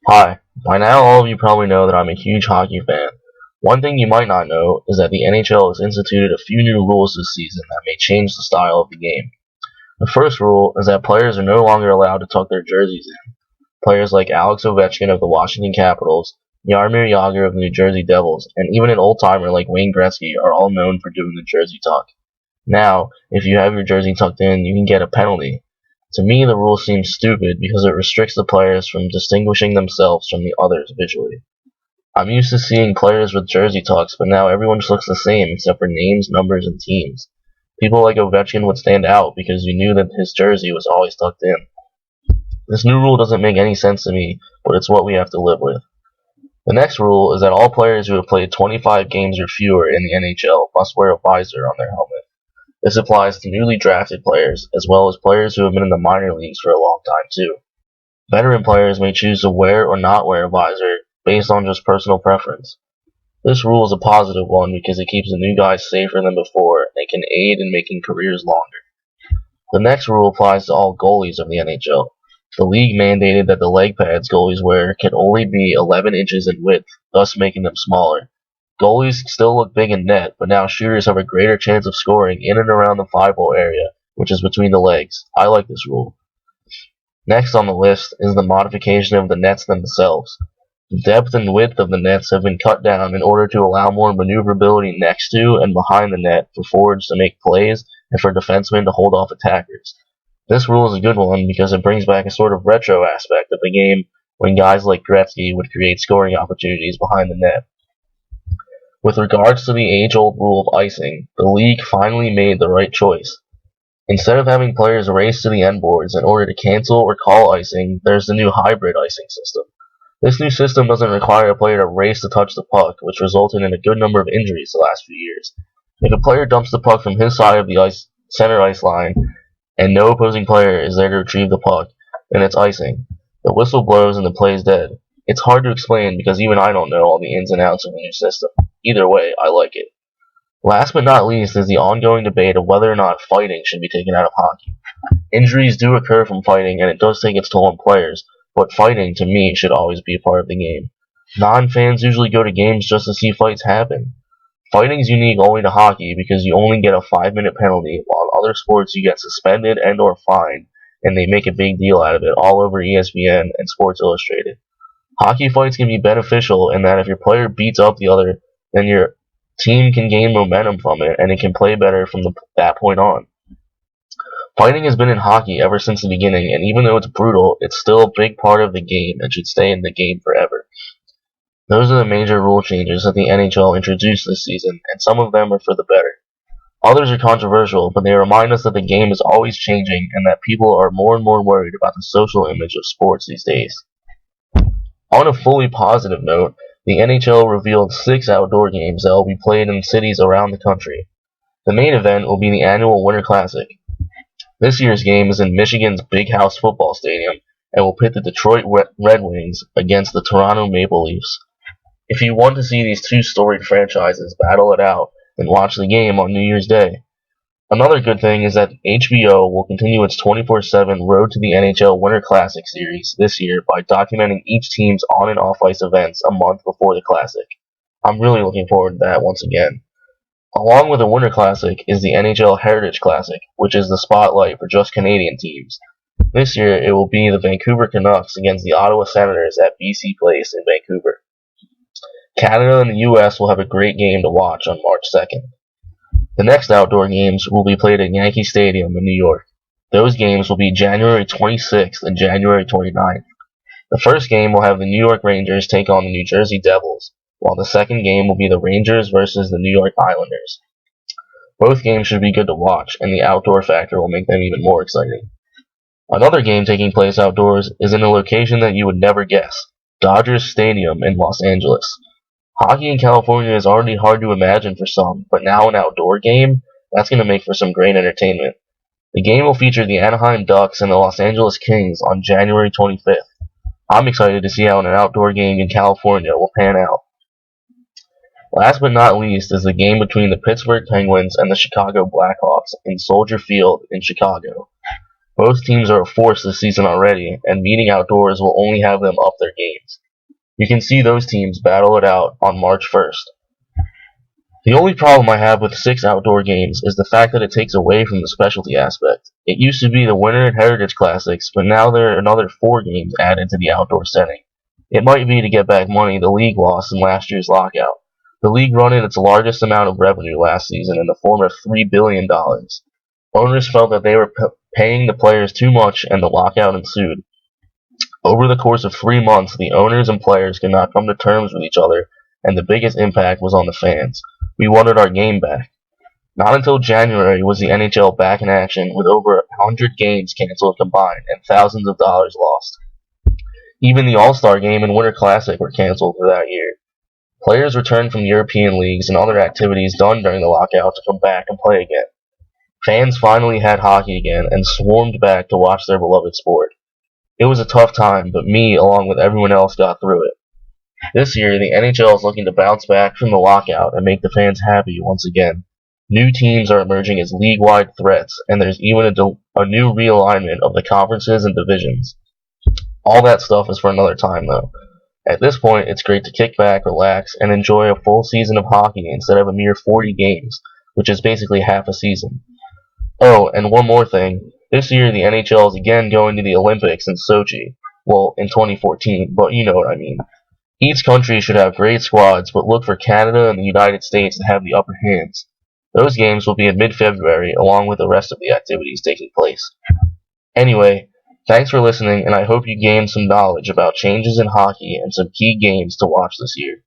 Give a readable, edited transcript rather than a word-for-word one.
Hi, by now all of you probably know that I'm a huge hockey fan. One thing you might not know is that the NHL has instituted a few new rules this season that may change the style of the game. The first rule is that players are no longer allowed to tuck their jerseys in. Players like Alex Ovechkin of the Washington Capitals, Jaromir Jagr of the New Jersey Devils, and even an old-timer like Wayne Gretzky are all known for doing the jersey tuck. Now, if you have your jersey tucked in, you can get a penalty. To me, the rule seems stupid because it restricts the players from distinguishing themselves from the others visually. I'm used to seeing players with jersey tucks, but now everyone just looks the same except for names, numbers, and teams. People like Ovechkin would stand out because you knew that his jersey was always tucked in. This new rule doesn't make any sense to me, but it's what we have to live with. The next rule is that all players who have played 25 games or fewer in the NHL must wear a visor on their helmet. This applies to newly drafted players, as well as players who have been in the minor leagues for a long time too. Veteran players may choose to wear or not wear a visor based on just personal preference. This rule is a positive one because it keeps the new guys safer than before and can aid in making careers longer. The next rule applies to all goalies of the NHL. The league mandated that the leg pads goalies wear can only be 11 inches in width, thus making them smaller. Goalies still look big in net, but now shooters have a greater chance of scoring in and around the 5-hole area, which is between the legs. I like this rule. Next on the list is the modification of the nets themselves. The depth and width of the nets have been cut down in order to allow more maneuverability next to and behind the net for forwards to make plays and for defensemen to hold off attackers. This rule is a good one because it brings back a sort of retro aspect of the game when guys like Gretzky would create scoring opportunities behind the net. With regards to the age-old rule of icing, the league finally made the right choice. Instead of having players race to the end boards in order to cancel or call icing, there's the new hybrid icing system. This new system doesn't require a player to race to touch the puck, which resulted in a good number of injuries the last few years. If a player dumps the puck from his side of the center ice line, and no opposing player is there to retrieve the puck, then it's icing. The whistle blows and the play is dead. It's hard to explain because even I don't know all the ins and outs of the new system. Either way, I like it. Last but not least is the ongoing debate of whether or not fighting should be taken out of hockey. Injuries do occur from fighting, and it does take its toll on players, but fighting, to me, should always be a part of the game. Non-fans usually go to games just to see fights happen. Fighting is unique only to hockey because you only get a 5-minute penalty, while in other sports you get suspended and or fined, and they make a big deal out of it all over ESPN and Sports Illustrated. Hockey fights can be beneficial in that if your player beats up the other, then your team can gain momentum from it, and it can play better from that point on. Fighting has been in hockey ever since the beginning, and even though it's brutal, it's still a big part of the game and should stay in the game forever. Those are the major rule changes that the NHL introduced this season, and some of them are for the better. Others are controversial, but they remind us that the game is always changing and that people are more and more worried about the social image of sports these days. On a fully positive note, the NHL revealed 6 outdoor games that will be played in cities around the country. The main event will be the annual Winter Classic. This year's game is in Michigan's Big House Football Stadium and will pit the Detroit Red Wings against the Toronto Maple Leafs. If you want to see these two storied franchises battle it out, then watch the game on New Year's Day. Another good thing is that HBO will continue its 24/7 Road to the NHL Winter Classic series this year by documenting each team's on and off ice events a month before the Classic. I'm really looking forward to that once again. Along with the Winter Classic is the NHL Heritage Classic, which is the spotlight for just Canadian teams. This year it will be the Vancouver Canucks against the Ottawa Senators at BC Place in Vancouver. Canada and the US will have a great game to watch on March 2nd. The next outdoor games will be played at Yankee Stadium in New York. Those games will be January 26th and January 29th. The first game will have the New York Rangers take on the New Jersey Devils, while the second game will be the Rangers versus the New York Islanders. Both games should be good to watch, and the outdoor factor will make them even more exciting. Another game taking place outdoors is in a location that you would never guess, Dodgers Stadium in Los Angeles. Hockey in California is already hard to imagine for some, but now an outdoor game? That's going to make for some great entertainment. The game will feature the Anaheim Ducks and the Los Angeles Kings on January 25th. I'm excited to see how an outdoor game in California will pan out. Last but not least is the game between the Pittsburgh Penguins and the Chicago Blackhawks in Soldier Field in Chicago. Both teams are a force this season already, and meeting outdoors will only have them up their games. You can see those teams battle it out on March 1st. The only problem I have with 6 outdoor games is the fact that it takes away from the specialty aspect. It used to be the Winter and Heritage Classics, but now there are another 4 games added to the outdoor setting. It might be to get back money the league lost in last year's lockout. The league run in its largest amount of revenue last season in the form of $3 billion. Owners felt that they were paying the players too much and the lockout ensued. Over the course of 3 months, the owners and players could not come to terms with each other, and the biggest impact was on the fans. We wanted our game back. Not until January was the NHL back in action, with over 100 games canceled combined and thousands of dollars lost. Even the All-Star Game and Winter Classic were canceled for that year. Players returned from European leagues and other activities done during the lockout to come back and play again. Fans finally had hockey again and swarmed back to watch their beloved sport. It was a tough time, but me, along with everyone else, got through it. This year, the NHL is looking to bounce back from the lockout and make the fans happy once again. New teams are emerging as league-wide threats, and there's even a new realignment of the conferences and divisions. All that stuff is for another time, though. At this point, it's great to kick back, relax, and enjoy a full season of hockey instead of a mere 40 games, which is basically half a season. Oh, and one more thing. This year, the NHL is again going to the Olympics in Sochi. Well, in 2014, but you know what I mean. Each country should have great squads, but look for Canada and the United States to have the upper hands. Those games will be in mid-February, along with the rest of the activities taking place. Anyway, thanks for listening, and I hope you gained some knowledge about changes in hockey and some key games to watch this year.